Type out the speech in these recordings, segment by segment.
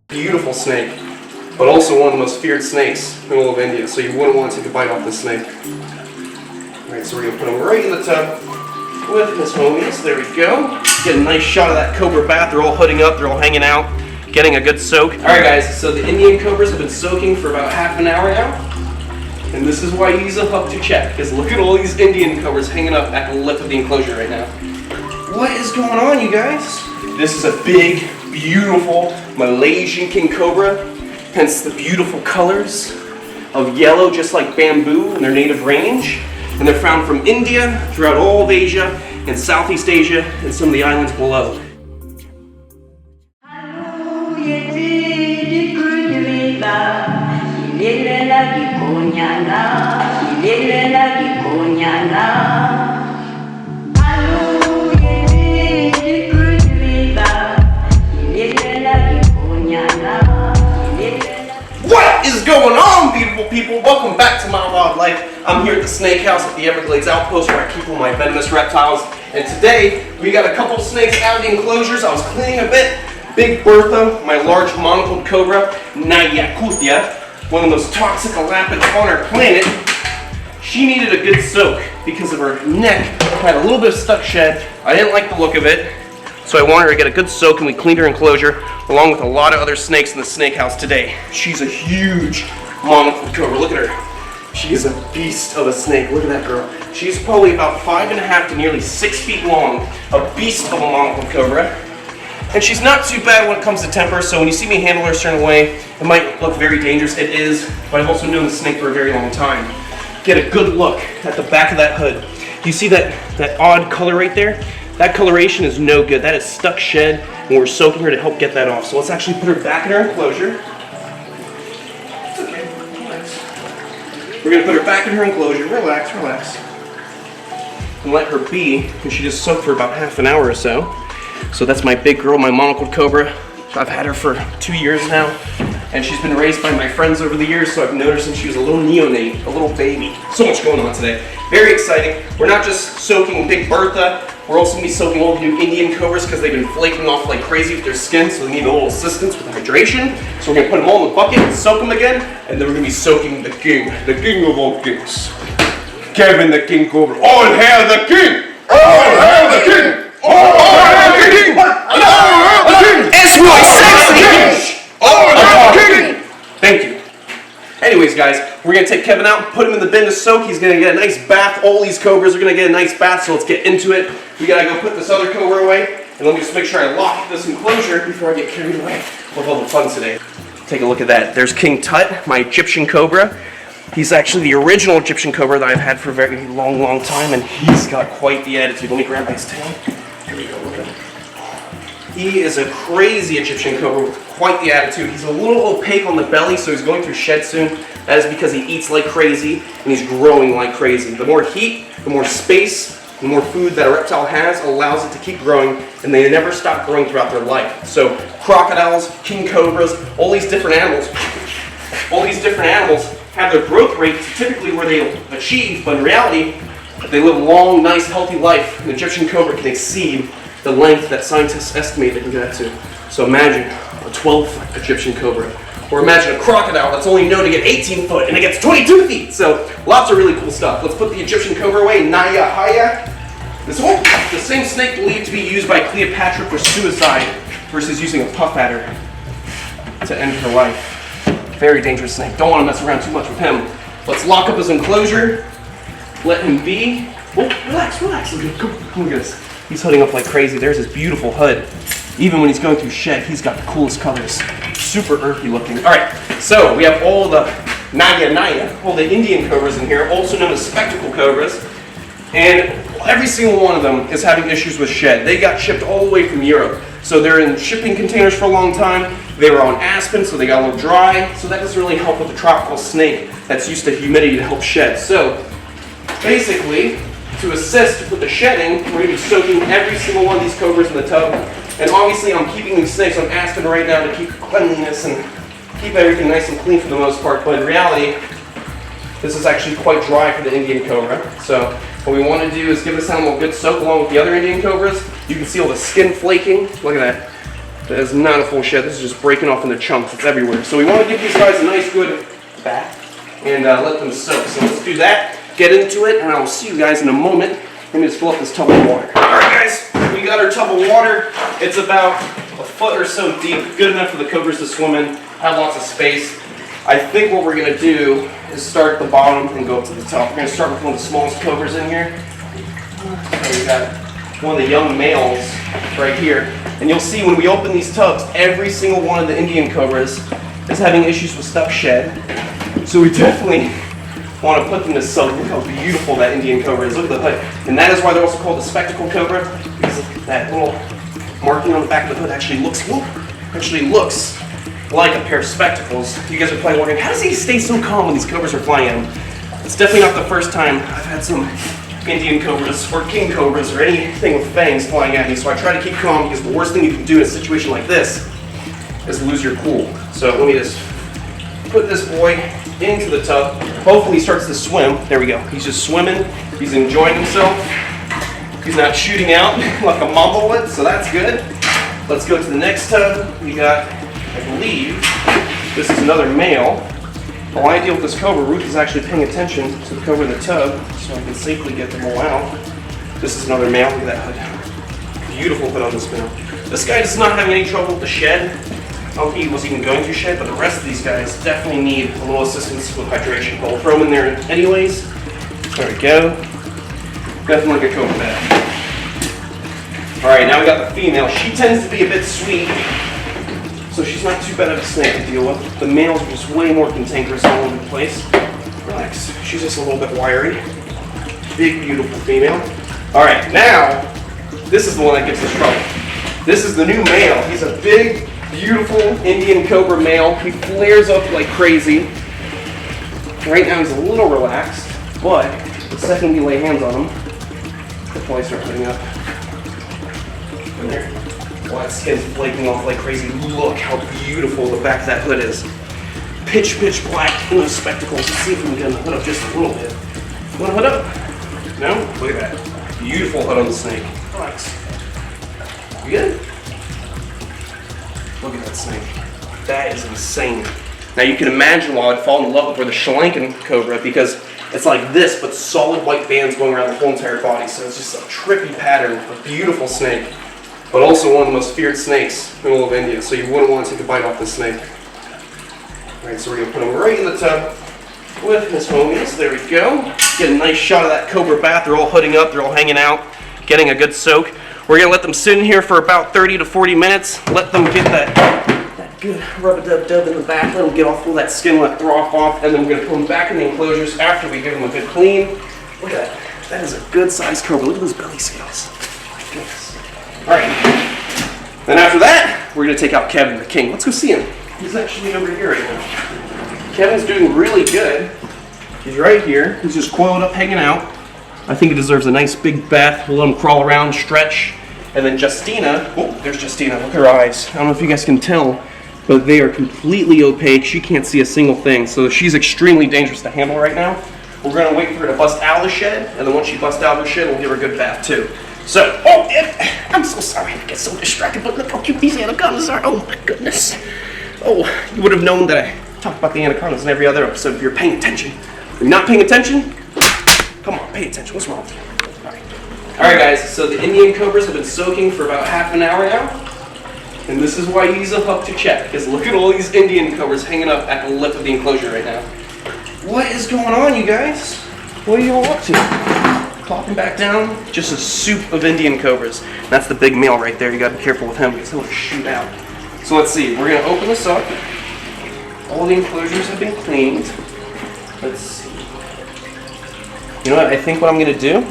Beautiful snake, but also one of the most feared snakes in all of India, so you wouldn't want to take a bite off this snake. Alright, so we're going to put him right in the tub with his homies. There we go. Get a nice shot of that cobra bath. They're all hooding up, they're all hanging out, getting a good soak. Alright guys, so the Indian cobras have been soaking for about half an hour now. And this is why he's a hook to check, because look at all these Indian cobras hanging up at the lip of the enclosure right now. What is going on, you guys? This is a big, beautiful Malaysian king cobra, hence the beautiful colors of yellow, just like bamboo in their native range. And they're found from India, throughout all of Asia, and Southeast Asia, and some of the islands below. What is going on, beautiful people? Welcome back to My Wildlife. I'm here at the snake house at the Everglades Outpost where I keep all my venomous reptiles. And today, we got a couple snakes out of the enclosures. I was cleaning a bit. Big Bertha, my large monocled cobra, Nayakutya, one of the most toxic elapids on our planet. She needed a good soak because of her neck had a little bit of stuck shed. I didn't like the look of it, so I wanted her to get a good soak, and we cleaned her enclosure along with a lot of other snakes in the snake house today. She's a huge monocled cobra. Look at her. She is a beast of a snake. Look at that girl. She's probably about 5.5 to nearly 6 feet long. A beast of a monocled cobra. And she's not too bad when it comes to temper, so when you see me handle her a certain way, it might look very dangerous. It is, but I've also known the snake for a very long time. Get a good look at the back of that hood. You see that odd color right there? That coloration is no good. That is stuck shed, and we're soaking her to help get that off. So let's actually put her back in her enclosure. It's okay, relax. We're gonna put her back in her enclosure. Relax, relax. And let her be, because she just soaked for about half an hour or so. So that's my big girl, my monocled cobra. I've had her for 2 years now, and she's been raised by my friends over the years, so I've noticed since she was a little neonate, a little baby. So much going on today. Very exciting. We're not just soaking Big Bertha, we're also going to be soaking all the new Indian cobras because they've been flaking off like crazy with their skin, so they need a little assistance with hydration. So we're going to put them all in the bucket and soak them again, and then we're going to be soaking the king of all kings. Kevin the King Cobra. All hail the king! All hail the king! All hail the king! All hail the king! It's Roy Sexy! All hail the king! Thank you. Anyways, guys, we're going to take Kevin out, put him in the bin to soak. He's going to get a nice bath. All these cobras are going to get a nice bath, so let's get into it. We got to go put this other cobra away, and let me just make sure I lock this enclosure before I get carried away with all the fun today. Take a look at that. There's King Tut, my Egyptian cobra. He's actually the original Egyptian cobra that I've had for a very long time, and he's got quite the attitude. Let me grab his tail. Here we go, look at him. He is a crazy Egyptian cobra with quite the attitude. He's a little opaque on the belly, so he's going through shed soon. That is because he eats like crazy, and he's growing like crazy. The more heat, the more space, the more food that a reptile has allows it to keep growing, and they never stop growing throughout their life. So crocodiles, king cobras, all these different animals have their growth rate typically where they achieve, but in reality, they live a long, nice, healthy life. An Egyptian cobra can exceed the length that scientists estimate they can get to. So imagine a 12-foot Egyptian cobra. Or imagine a crocodile that's only known to get 18 foot and it gets 22 feet. So lots of really cool stuff. Let's put the Egyptian cobra away. Naya Haya. This one, the same snake believed to be used by Cleopatra for suicide versus using a puff adder to end her life. Very dangerous snake. Don't want to mess around too much with him. Let's lock up his enclosure. Let him be. Oh, relax, relax. Come look at this. He's hooding up like crazy. There's his beautiful hood. Even when he's going through shed, he's got the coolest colors. Super earthy looking. All right, so we have all the Naya, all the Indian cobras in here, also known as spectacle cobras. And every single one of them is having issues with shed. They got shipped all the way from Europe. So they're in shipping containers for a long time. They were on aspen, so they got a little dry. So that doesn't really help with the tropical snake that's used to humidity to help shed. So basically, to assist with the shedding, we're going to be soaking every single one of these cobras in the tub. And obviously I'm keeping these snakes on aspen right now to keep cleanliness and keep everything nice and clean for the most part. But in reality, this is actually quite dry for the Indian cobra. So what we want to do is give this animal a good soak along with the other Indian cobras. You can see all the skin flaking. Look at that. That is not a full shed. This is just breaking off into chunks. It's everywhere. So we want to give these guys a nice good bath and let them soak. So let's do that, get into it, and I'll see you guys in a moment. Let me just fill up this tub of water. All right, guys, we got our tub of water. It's about a foot or so deep, good enough for the cobras to swim in, have lots of space. I think what we're gonna do is start at the bottom and go up to the top. We're gonna start with one of the smallest cobras in here. So we got one of the young males right here. And you'll see when we open these tubs, every single one of the Indian cobras is having issues with stuck shed. So we definitely want to put them to soak. Look how beautiful that Indian cobra is. Look at the hood. And that is why they're also called the spectacle cobra, because that little marking on the back of the hood actually looks like a pair of spectacles. You guys are probably wondering, how does he stay so calm when these cobras are flying at him? It's definitely not the first time I've had some Indian cobras or king cobras or anything with fangs flying at me, so I try to keep calm, because the worst thing you can do in a situation like this is lose your cool. So let me just put this boy into the tub. Hopefully he starts to swim. There we go. He's just swimming. He's enjoying himself. He's not shooting out like a mamba would, so that's good. Let's go to the next tub. We got, I believe, this is another male. While I deal with this cobra, Ruth is actually paying attention to the cobra in the tub, so I can safely get them all out. This is another male. Look at that hood. Beautiful hood on this male. This guy does not have any trouble with the shed. I don't think he was even going through shed, but the rest of these guys definitely need a little assistance with hydration. But we'll throw them in there anyways. There we go. Definitely like a cobra bath. All right, now we got the female. She tends to be a bit sweet, so she's not too bad of a snake to deal with. The males are just way more cantankerous all over the place. Relax. She's just a little bit wiry. Big, beautiful female. All right, now, this is the one that gives us trouble. This is the new male. He's a big, beautiful Indian cobra male. He flares up like crazy. Right now he's a little relaxed, but the second we lay hands on him, he'll probably start putting up. In there. Well, that skin's flaking off like crazy. Look how beautiful the back of that hood is. Pitch black in those spectacles. Let's see if we can get the hood up just a little bit. You want to hood up? No? Look at that. Beautiful hood on the snake. Relax. You good? Look at that snake. That is insane. Now you can imagine why I'd fall in love with her, the Sri Lankan cobra, because it's like this, but solid white bands going around the whole entire body. So it's just a trippy pattern, a beautiful snake, but also one of the most feared snakes in all of India. So you wouldn't want to take a bite off this snake. All right, so we're gonna put him right in the tub with his homies. There we go. Get a nice shot of that cobra bath. They're all hooding up, they're all hanging out, getting a good soak. We're gonna let them sit in here for about 30 to 40 minutes. Let them get that good rub-a-dub-dub in the back. Let them get off all that skin, let it throw off, and then we're gonna put them back in the enclosures after we give them a good clean. Look at that. That is a good sized cobra. Look at those belly scales. Oh my goodness. All right. Then after that, we're gonna take out Kevin, the king. Let's go see him. He's actually over here right now. Kevin's doing really good. He's right here. He's just coiled up, hanging out. I think he deserves a nice big bath. We'll let him crawl around, stretch. And then Justina, oh, there's Justina. Look at her eyes. I don't know if you guys can tell, but they are completely opaque. She can't see a single thing. So she's extremely dangerous to handle right now. We're gonna wait for her to bust out of the shed, and then once she busts out of the shed, we'll give her a good bath too. So, I'm so sorry I get so distracted, but look how cute these anacondas are. Oh my goodness. Oh, you would have known that I talked about the anacondas in every other episode if you're paying attention. If you're not paying attention, come on, pay attention. What's wrong with you? All right, guys, so the Indian cobras have been soaking for about half an hour now. And this is why he's a hook to check, because look at all these Indian cobras hanging up at the lip of the enclosure right now. What is going on, you guys? What are you all up to? Plopping back down? Just a soup of Indian cobras. That's the big male right there. You gotta be careful with him because he'll shoot out. So let's see, we're gonna open this up. All the enclosures have been cleaned. Let's see. You know what, I think what I'm gonna do,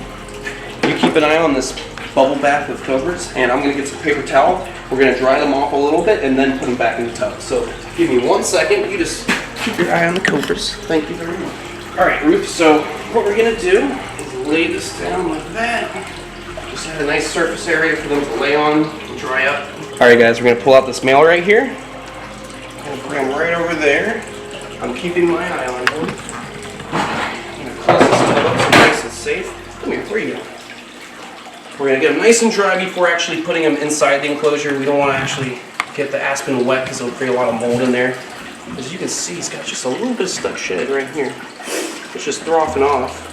you keep an eye on this bubble bath with cobras, and I'm gonna get some paper towel. We're gonna dry them off a little bit and then put them back in the tub. So give me 1 second, you just keep your eye on the cobras. Thank you very much. All right, Ruth, so what we're gonna do is lay this down like that. Just have a nice surface area for them to lay on and dry up. All right, guys, we're gonna pull out this male right here. I'm gonna bring him right over there. I'm keeping my eye on him. I'm gonna close this tub up so nice and safe. Come here, where are you going? We're gonna get him nice and dry before actually putting him inside the enclosure. We don't wanna actually get the aspen wet because it'll create a lot of mold in there. As you can see, he's got just a little bit of stuck shed right here. It's just throwing off.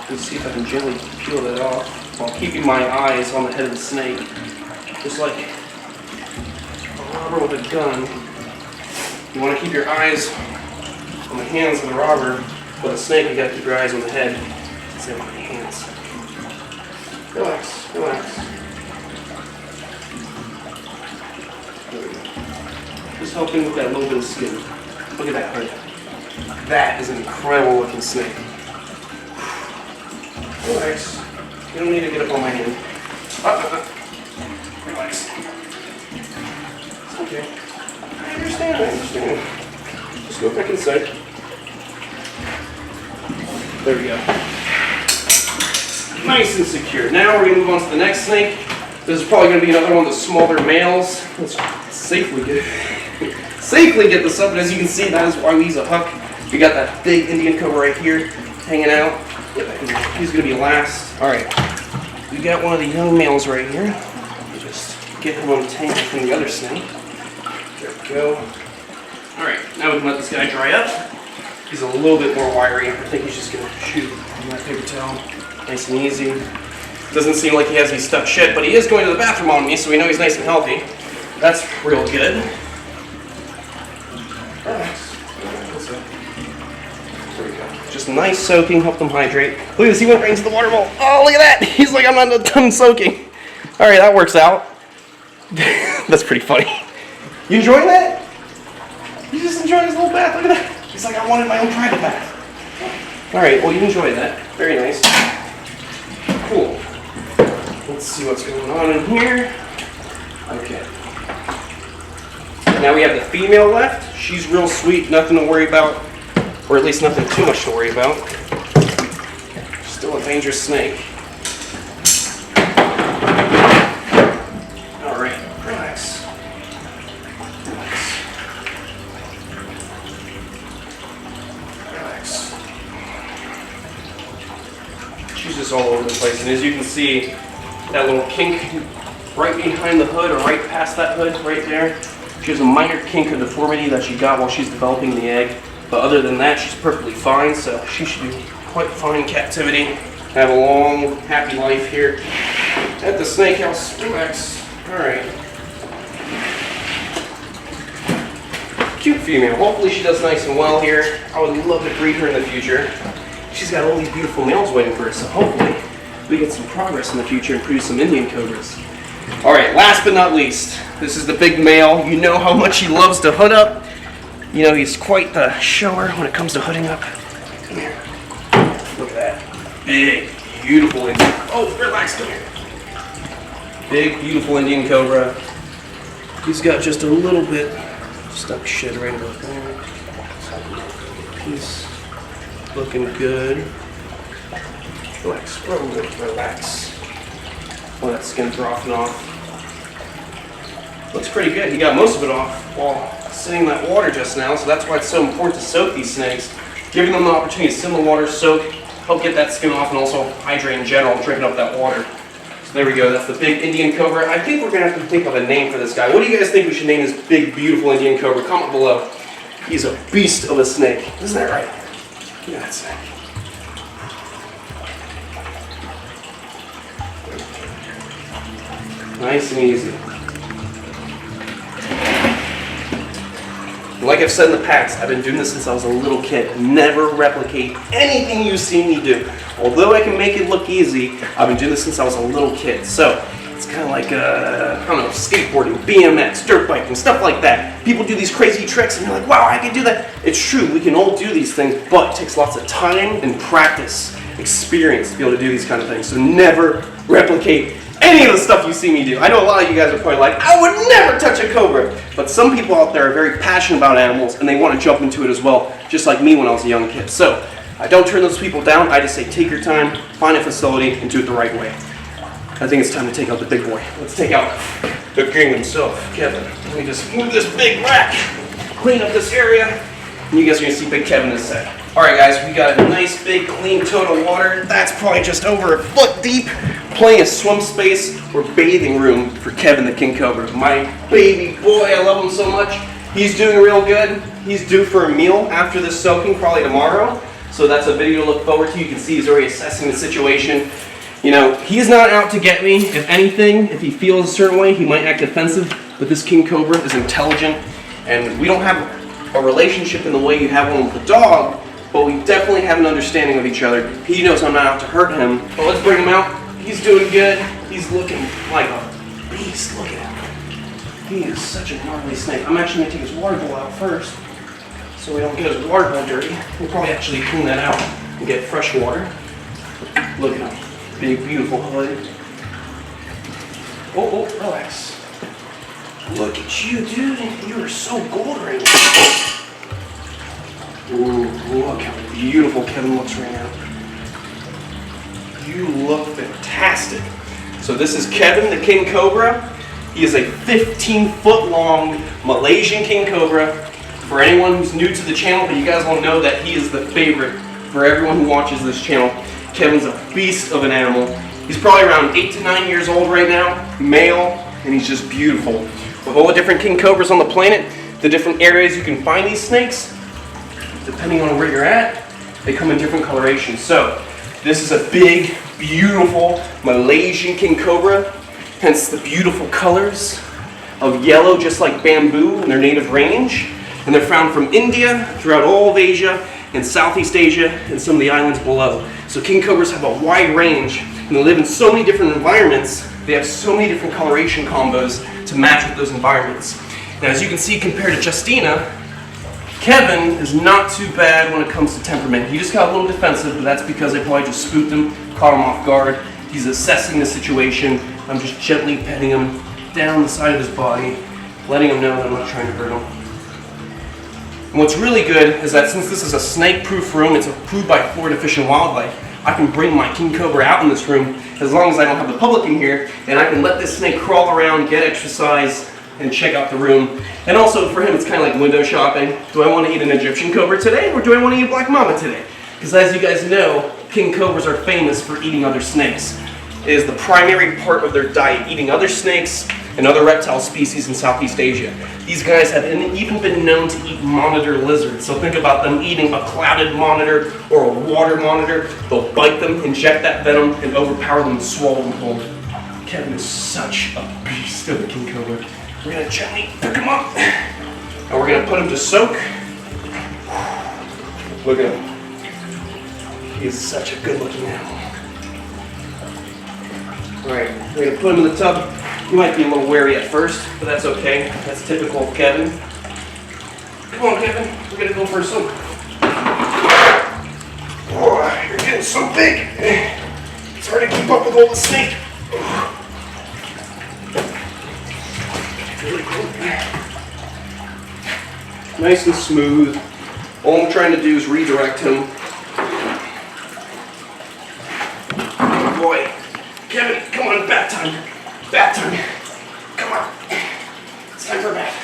Let's see if I can gently peel that off while keeping my eyes on the head of the snake. Just like a robber with a gun. You want to keep your eyes on the hands of the robber. With a snake, you got to keep your eyes on the head. Same on the hands. Relax, relax. There we go. Just helping with that little bit of skin. Look at that hood. That is an incredible looking snake. Relax. You don't need to get up on my hand. Relax. It's okay. I understand. Just go back inside. There we go. Nice and secure. Now we're going to move on to the next snake. This is probably going to be another one of the smaller males. Let's safely get this up. And as you can see, that is why we use a hook. We got that big Indian cobra right here hanging out. He's going to be last. Alright, we got one of the young males right here. Just get him untangled from the other snake. There we go. Alright, now we can let this guy dry up. He's a little bit more wiry. I think he's just going to shoot on that paper towel. Nice and easy. Doesn't seem like he has any stuck shit, but he is going to the bathroom on me, so we know he's nice and healthy. That's real good. Relax. There we go. Just nice soaking, help them hydrate. Look at this, he went right into the water bowl. Oh, look at that. He's like, I'm not done soaking. All right, that works out. That's pretty funny. You enjoying that? You just enjoying his little bath. Look at that. He's like, I wanted my own private bath. All right, well, you enjoyed that. Very nice. Cool. Let's see what's going on in here. Okay. Now we have the female left. She's real sweet, nothing to worry about, or at least nothing too much to worry about. Still a dangerous snake. All right, relax. Relax. She's just all over the place, and as you can see, that little kink right behind the hood, or right past that hood, right there. She has a minor kink or deformity that she got while she's developing the egg. But other than that, she's perfectly fine, so she should be quite fine in captivity. Have a long, happy life here at the snake house. Relax. Alright. Cute female. Hopefully she does nice and well here. I would love to breed her in the future. She's got all these beautiful males waiting for us, so hopefully we get some progress in the future and produce some Indian cobras. Alright, last but not least, this is the big male. You know how much he loves to hood up. You know, he's quite the shower when it comes to hooding up. Come here. Look at that. Big, beautiful Indian. Oh, relax, come here. Big, beautiful Indian cobra. He's got just a little bit stuck shit right about there. He's looking good. Relax, relax. Well, that skin's dropping off. Looks pretty good. He got most of it off while sitting in that water just now, so that's why it's so important to soak these snakes. Giving them the opportunity to sit in the water, soak, help get that skin off, and also hydrate in general, drinking up that water. So there we go. That's the big Indian cobra. I think we're going to have to think of a name for this guy. What do you guys think we should name this big, beautiful Indian cobra? Comment below. He's a beast of a snake. Isn't that right? Look at that snake. Nice and easy. Like I've said in the past, I've been doing this since I was a little kid. Never replicate anything you see me do. Although I can make it look easy, I've been doing this since I was a little kid. So, it's kind of like, I don't know, skateboarding, BMX, dirt biking, stuff like that. People do these crazy tricks and you're like, wow, I can do that. It's true, we can all do these things, but it takes lots of time and practice, experience to be able to do these kind of things. So never replicate any of the stuff you see me do. I know a lot of you guys are probably like, I would never touch a cobra. But some people out there are very passionate about animals and they want to jump into it as well, just like me when I was a young kid. So I don't turn those people down. I just say take your time, find a facility, and do it the right way. I think it's time to take out the big boy. Let's take out the king himself, Kevin. Let me just move this big rack, clean up this area, and you guys are going to see Big Kevin in a sec. All right, guys, we got a nice big clean tote of water. That's probably just over a foot deep. Plenty of swim space or bathing room for Kevin the King Cobra. My baby boy, I love him so much. He's doing real good. He's due for a meal after this soaking, probably tomorrow. So that's a video to look forward to. You can see he's already assessing the situation. You know, he's not out to get me. If anything, if he feels a certain way, he might act defensive. But this King Cobra is intelligent, and we don't have a relationship in the way you have one with a dog, but we definitely have an understanding of each other. He knows I'm not out to hurt him. But let's bring him out. He's doing good. He's looking like a beast. Look at him. He is such a gnarly snake. I'm actually going to take his water bowl out first, so we don't get his water bowl dirty. We'll probably actually clean that out and get fresh water. Look at him. Big, beautiful hood. Oh, relax. Look at you, dude. You are so gold right now. Ooh, look how beautiful Kevin looks right now. You look fantastic. So this is Kevin the King Cobra. He is a 15-foot long Malaysian King Cobra. For anyone who's new to the channel, but you guys will know that he is the favorite for everyone who watches this channel. Kevin's a beast of an animal. He's probably around 8 to 9 years old right now, male, and he's just beautiful. With all the different King Cobras on the planet, the different areas you can find these snakes, depending on where you're at, they come in different colorations. So, this is a big, beautiful Malaysian King Cobra, hence the beautiful colors of yellow, just like bamboo in their native range. And they're found from India, throughout all of Asia, and Southeast Asia, and some of the islands below. So King Cobras have a wide range, and they live in so many different environments. They have so many different coloration combos to match with those environments. Now, as you can see, compared to Justina, Kevin is not too bad when it comes to temperament. He just got a little defensive, but that's because I probably just spooked him, caught him off guard. He's assessing the situation. I'm just gently petting him down the side of his body, letting him know that I'm not trying to hurt him. And what's really good is that since this is a snake-proof room, it's approved by Florida Fish and Wildlife, I can bring my King Cobra out in this room as long as I don't have the public in here, and I can let this snake crawl around, get exercise, and check out the room. And also for him, it's kind of like window shopping. Do I want to eat an Egyptian cobra today, or do I want to eat a black mamba today? Because as you guys know, King Cobras are famous for eating other snakes. It is the primary part of their diet, eating other snakes and other reptile species in Southeast Asia. These guys have even been known to eat monitor lizards. So think about them eating a clouded monitor or a water monitor. They'll bite them, inject that venom, and overpower them and swallow them whole. Kevin is such a beast of a King Cobra. We're going to gently pick him up, and we're going to put him to soak. Look at him. He is such a good-looking animal. All right, we're going to put him in the tub. He might be a little wary at first, but that's okay. That's typical of Kevin. Come on, Kevin. We're going to go for a soak. Oh, you're getting so big. It's hard to keep up with all the snake. Really cool. Nice and smooth. All I'm trying to do is redirect him. Boy, Kevin, come on, bath time. Bath time. Come on. It's time for a bath.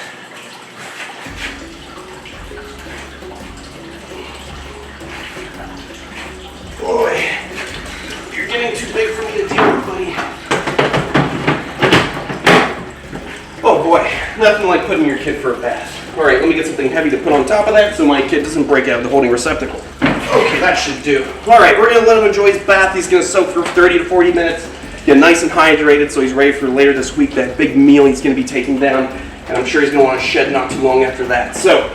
Boy, you're getting too big for me to deal with, buddy. Oh boy, nothing like putting your kid for a bath. All right, let me get something heavy to put on top of that so my kid doesn't break out of the holding receptacle. Okay, that should do. All right, we're gonna let him enjoy his bath. He's gonna soak for 30 to 40 minutes, get nice and hydrated so he's ready for later this week, that big meal he's gonna be taking down, and I'm sure he's gonna wanna shed not too long after that. So,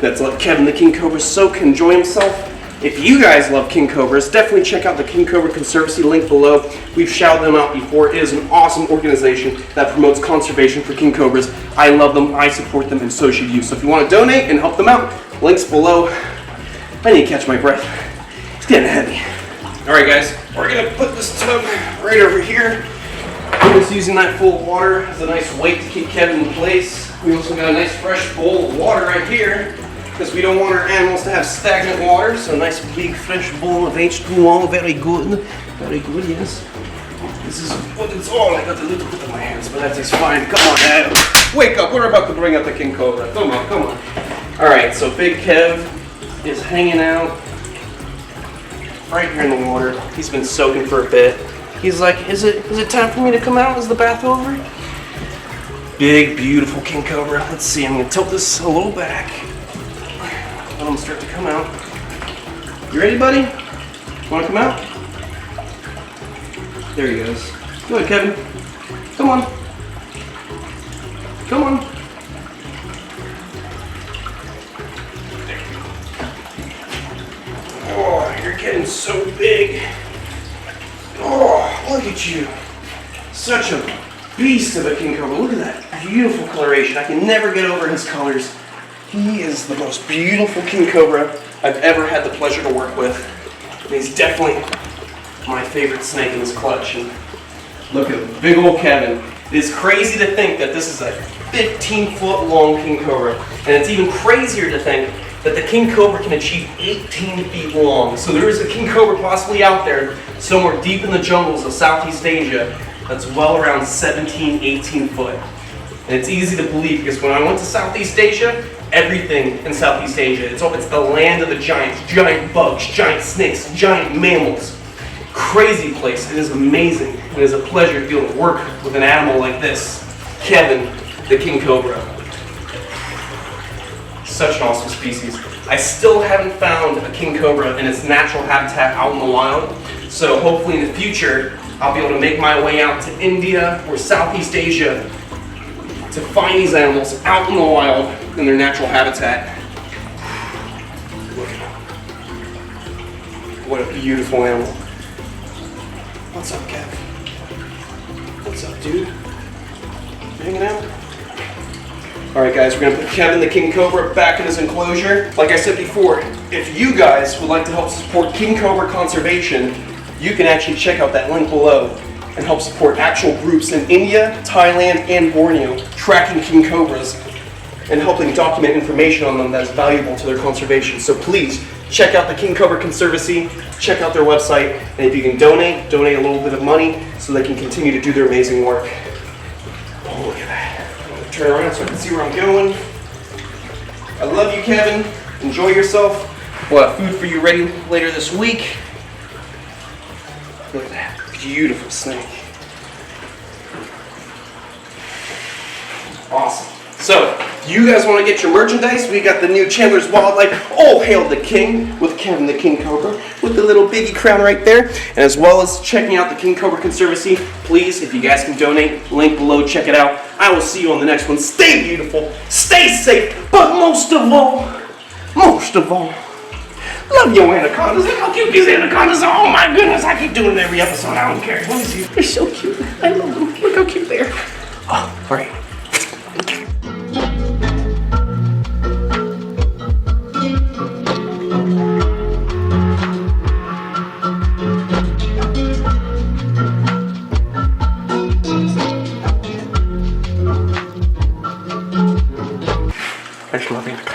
let's let Kevin the King Cobra soak, enjoy himself. If you guys love King Cobras, definitely check out the King Cobra Conservancy link below. We've shouted them out before. It is an awesome organization that promotes conservation for King Cobras. I love them, I support them, and so should you. So if you want to donate and help them out, links below. I need to catch my breath. It's getting heavy. All right, guys, we're gonna put this tub right over here. We're just using that full of water as a nice weight to keep Kevin in place. We also got a nice fresh bowl of water right here, because we don't want our animals to have stagnant water. So a nice big fresh bowl of H2O, very good, yes. This is what it's all. I got a little bit on my hands, but that is fine. Come on, Adam. Wake up, we're about to bring out the King Cobra. Come on, come on. All right, so Big Kev is hanging out right here in the water. He's been soaking for a bit. He's like, is it time for me to come out? Is the bath over? Big, beautiful king cobra. Let's see, I'm gonna tilt this a little back. Let him start to come out. You ready, buddy? Wanna come out? There he goes. Go ahead, Kevin. Come on. Come on. Oh, you're getting so big. Oh, look at you. Such a beast of a king cobra. Look at that beautiful coloration. I can never get over his colors. He is the most beautiful king cobra I've ever had the pleasure to work with. And he's definitely my favorite snake in this collection. Look at him, big old Kevin. It is crazy to think that this is a 15-foot long king cobra. And it's even crazier to think that the king cobra can achieve 18 feet long. So there is a king cobra possibly out there somewhere deep in the jungles of Southeast Asia that's well around 17, 18 foot. And it's easy to believe because when I went to Southeast Asia, everything in Southeast Asia, it's the land of the giants, giant bugs, giant snakes, giant mammals. Crazy place. It is amazing. It is a pleasure to be able to work with an animal like this, Kevin, the king cobra. Such an awesome species. I still haven't found a king cobra in its natural habitat out in the wild. So hopefully in the future, I'll be able to make my way out to India or Southeast Asia to find these animals out in the wild in their natural habitat. Look at him. What a beautiful animal. What's up, Kev? What's up, dude? You hanging out? Alright guys, we're going to put Kevin the king cobra back in his enclosure. Like I said before, if you guys would like to help support king cobra conservation, you can actually check out that link below and help support actual groups in India, Thailand, and Borneo tracking king cobras and helping document information on them that is valuable to their conservation. So please check out the King Cobra Conservancy, check out their website, and if you can donate a little bit of money so they can continue to do their amazing work. Oh, look at that. I'm going to turn around so I can see where I'm going. I love you, Kevin. Enjoy yourself. We'll have food for you ready later this week. Look at that beautiful snake. Awesome. So, you guys want to get your merchandise? We got the new Chandler's Wildlife All Hail the King with Kevin the King Cobra with the little biggie crown right there. And as well as checking out the King Cobra Conservancy, please, if you guys can donate, link below, check it out. I will see you on the next one. Stay beautiful, stay safe, but most of all, love your anacondas. Look how cute these anacondas are. Oh my goodness, I keep doing it every episode. I don't care. Let me see. They're so cute. I love them. Look how cute they are. Oh, all right. I just love anacondas.